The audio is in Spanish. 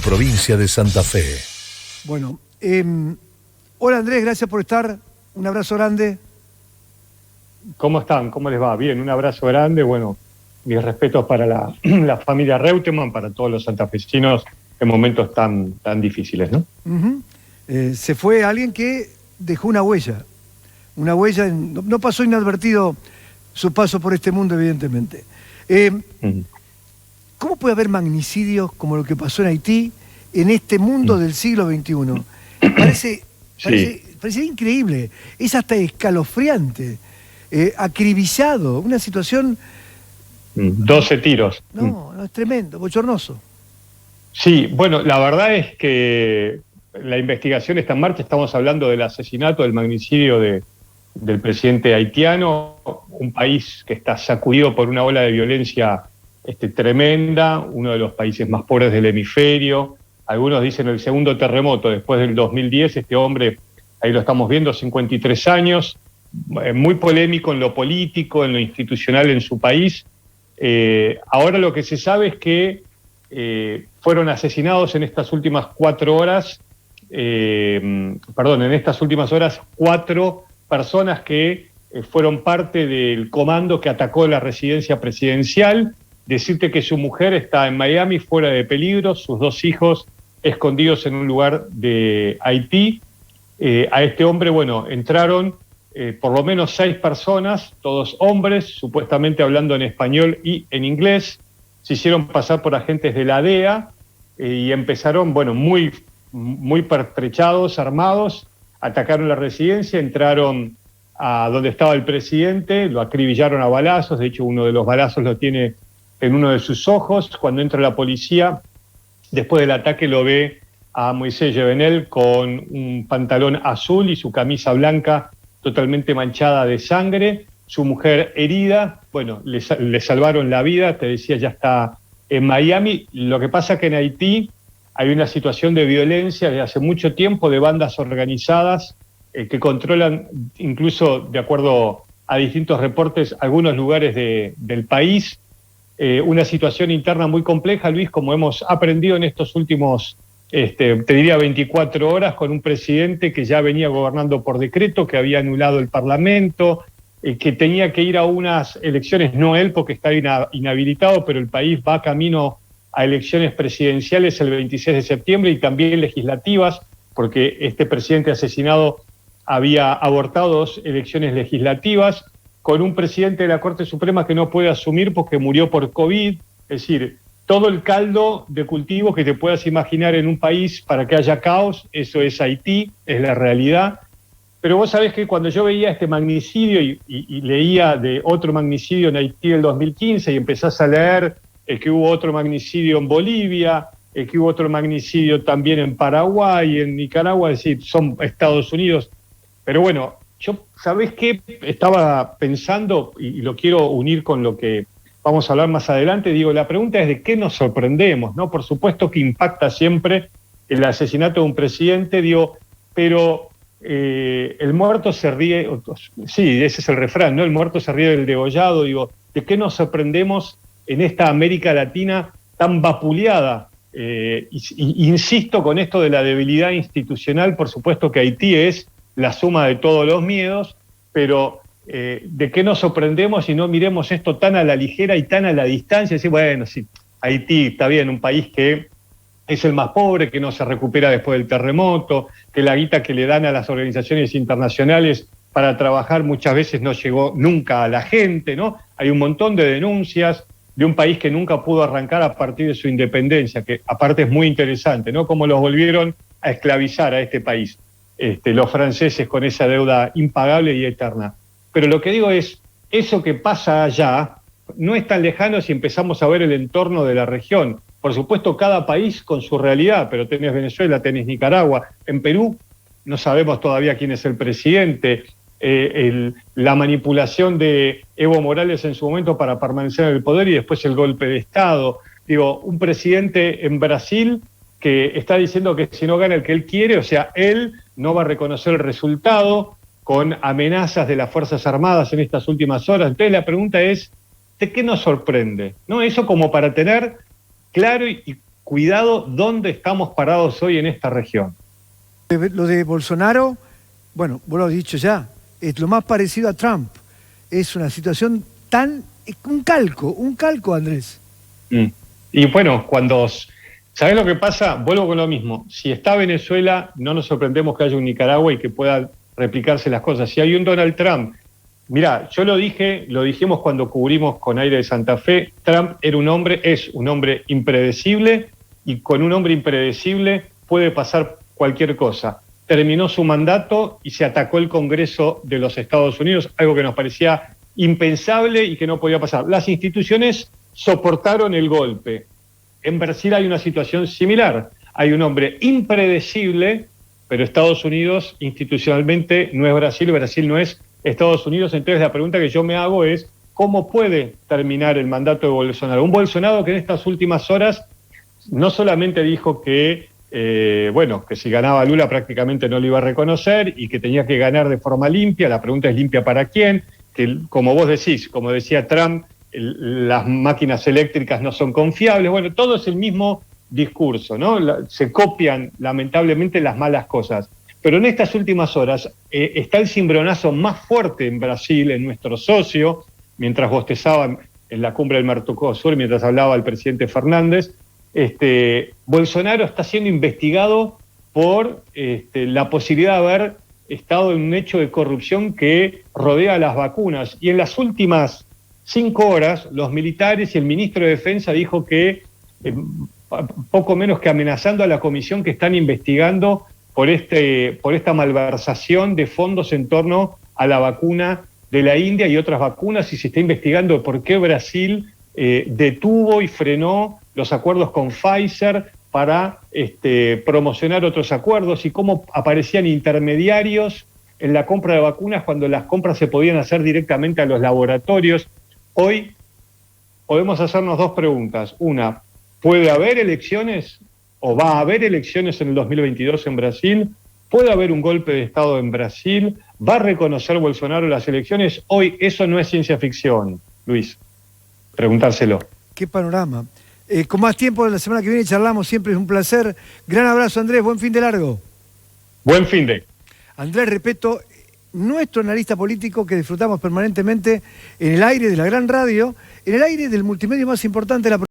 provincia de Santa Fe. Bueno, hola Andrés, gracias por estar. Un abrazo grande. ¿Cómo están? ¿Cómo les va? Bien, un abrazo grande. Bueno, mis respetos para la familia Reutemann, para todos los santafesinos en momentos tan difíciles, ¿no? Se fue alguien que dejó una huella. No pasó inadvertido su paso por este mundo, evidentemente. ¿Cómo puede haber magnicidios como lo que pasó en Haití en este mundo del siglo XXI? Parece increíble, es hasta escalofriante, acribillado, una situación... 12 tiros. No, es tremendo, bochornoso. Sí, bueno, la verdad es que la investigación está en marcha. Estamos hablando del asesinato, del magnicidio del presidente haitiano, un país que está sacudido por una ola de violencia tremenda, uno de los países más pobres del hemisferio. Algunos dicen el segundo terremoto después del 2010. Este hombre, ahí lo estamos viendo, 53 años, muy polémico en lo político, en lo institucional en su país. Ahora lo que se sabe es que fueron asesinados en estas últimas 4 horas, en estas últimas horas, 4 personas que fueron parte del comando que atacó la residencia presidencial. Decirte que su mujer está en Miami, fuera de peligro, sus 2 hijos escondidos en un lugar de Haití. A este hombre, bueno, entraron por lo menos 6 personas, todos hombres, supuestamente hablando en español y en inglés. Se hicieron pasar por agentes de la DEA y empezaron, bueno, muy pertrechados, armados, atacaron la residencia, entraron a donde estaba el presidente, lo acribillaron a balazos. De hecho, uno de los balazos lo tiene en uno de sus ojos. Cuando entra la policía, después del ataque lo ve a Moisés Yevenel con un pantalón azul y su camisa blanca totalmente manchada de sangre, su mujer herida. Bueno, le salvaron la vida, te decía, ya está en Miami. Lo que pasa es que en Haití hay una situación de violencia desde hace mucho tiempo, de bandas organizadas que controlan, incluso de acuerdo a distintos reportes, algunos lugares del país. Una situación interna muy compleja, Luis, como hemos aprendido en estos últimos, te diría 24 horas, con un presidente que ya venía gobernando por decreto, que había anulado el Parlamento, que tenía que ir a unas elecciones, no él porque está inhabilitado, pero el país va camino a elecciones presidenciales el 26 de septiembre y también legislativas, porque este presidente asesinado había abortado 2 elecciones legislativas, con un presidente de la Corte Suprema que no puede asumir porque murió por COVID. Es decir, todo el caldo de cultivo que te puedas imaginar en un país para que haya caos, eso es Haití, es la realidad. Pero vos sabés que cuando yo veía este magnicidio y leía de otro magnicidio en Haití del 2015 y empezás a leer que hubo otro magnicidio en Bolivia, que hubo otro magnicidio también en Paraguay, en Nicaragua, es decir, son Estados Unidos. Pero bueno, yo, ¿sabés qué? Estaba pensando, y lo quiero unir con lo que vamos a hablar más adelante. Digo, la pregunta es de qué nos sorprendemos, ¿no? Por supuesto que impacta siempre el asesinato de un presidente, digo, pero el muerto se ríe, sí, ese es el refrán, ¿no? El muerto se ríe del degollado. Digo, ¿de qué nos sorprendemos en esta América Latina tan vapuleada? Insisto con esto de la debilidad institucional. Por supuesto que Haití es la suma de todos los miedos, pero ¿de qué nos sorprendemos si no miremos esto tan a la ligera y tan a la distancia? Decir, bueno, sí, Haití está bien, un país que es el más pobre, que no se recupera después del terremoto, que la guita que le dan a las organizaciones internacionales para trabajar muchas veces no llegó nunca a la gente, ¿no? Hay un montón de denuncias de un país que nunca pudo arrancar a partir de su independencia, que aparte es muy interesante, ¿no? Cómo los volvieron a esclavizar a este país. Los franceses con esa deuda impagable y eterna. Pero lo que digo es, eso que pasa allá no es tan lejano si empezamos a ver el entorno de la región. Por supuesto, cada país con su realidad, pero tenés Venezuela, tenés Nicaragua. En Perú no sabemos todavía quién es el presidente. La manipulación de Evo Morales en su momento para permanecer en el poder y después el golpe de Estado. Digo, un presidente en Brasil que está diciendo que si no gana el que él quiere, o sea, él no va a reconocer el resultado, con amenazas de las Fuerzas Armadas en estas últimas horas. Entonces la pregunta es, ¿de qué nos sorprende? ¿No? Eso como para tener claro y cuidado dónde estamos parados hoy en esta región. Lo de Bolsonaro, bueno, vos lo has dicho ya, es lo más parecido a Trump. Es una situación un calco, Andrés. Y bueno, ¿sabés lo que pasa? Vuelvo con lo mismo. Si está Venezuela, no nos sorprendemos que haya un Nicaragua y que pueda replicarse las cosas. Si hay un Donald Trump, mirá, yo lo dijimos cuando cubrimos con Aire de Santa Fe, Trump es un hombre impredecible, y con un hombre impredecible puede pasar cualquier cosa. Terminó su mandato y se atacó el Congreso de los Estados Unidos, algo que nos parecía impensable y que no podía pasar. Las instituciones soportaron el golpe. En Brasil hay una situación similar. Hay un hombre impredecible, pero Estados Unidos institucionalmente no es Brasil, Brasil no es Estados Unidos. Entonces la pregunta que yo me hago es, ¿cómo puede terminar el mandato de Bolsonaro? Un Bolsonaro que en estas últimas horas no solamente dijo que que si ganaba Lula prácticamente no lo iba a reconocer y que tenía que ganar de forma limpia. La pregunta es, ¿limpia para quién? Que, como vos decís, como decía Trump, las máquinas eléctricas no son confiables. Bueno, todo es el mismo discurso, ¿no? Se copian lamentablemente las malas cosas. Pero en estas últimas horas está el cimbronazo más fuerte en Brasil, en nuestro socio, mientras bostezaban en la cumbre del Mercosur, mientras hablaba el presidente Fernández. Bolsonaro está siendo investigado por la posibilidad de haber estado en un hecho de corrupción que rodea las vacunas. Y en las últimas 5 horas, los militares y el ministro de Defensa dijo que, poco menos que amenazando a la comisión que están investigando por esta malversación de fondos en torno a la vacuna de la India y otras vacunas, y se está investigando por qué Brasil detuvo y frenó los acuerdos con Pfizer para promocionar otros acuerdos, y cómo aparecían intermediarios en la compra de vacunas cuando las compras se podían hacer directamente a los laboratorios. Hoy podemos hacernos 2 preguntas. Una, ¿puede haber elecciones o va a haber elecciones en el 2022 en Brasil? ¿Puede haber un golpe de Estado en Brasil? ¿Va a reconocer Bolsonaro las elecciones? Hoy eso no es ciencia ficción, Luis. Preguntárselo. Qué panorama. Con más tiempo la semana que viene charlamos, siempre es un placer. Gran abrazo, Andrés, buen fin de largo. Buen fin de. Andrés Repetto, nuestro analista político que disfrutamos permanentemente en el aire de la gran radio, en el aire del multimedio más importante de la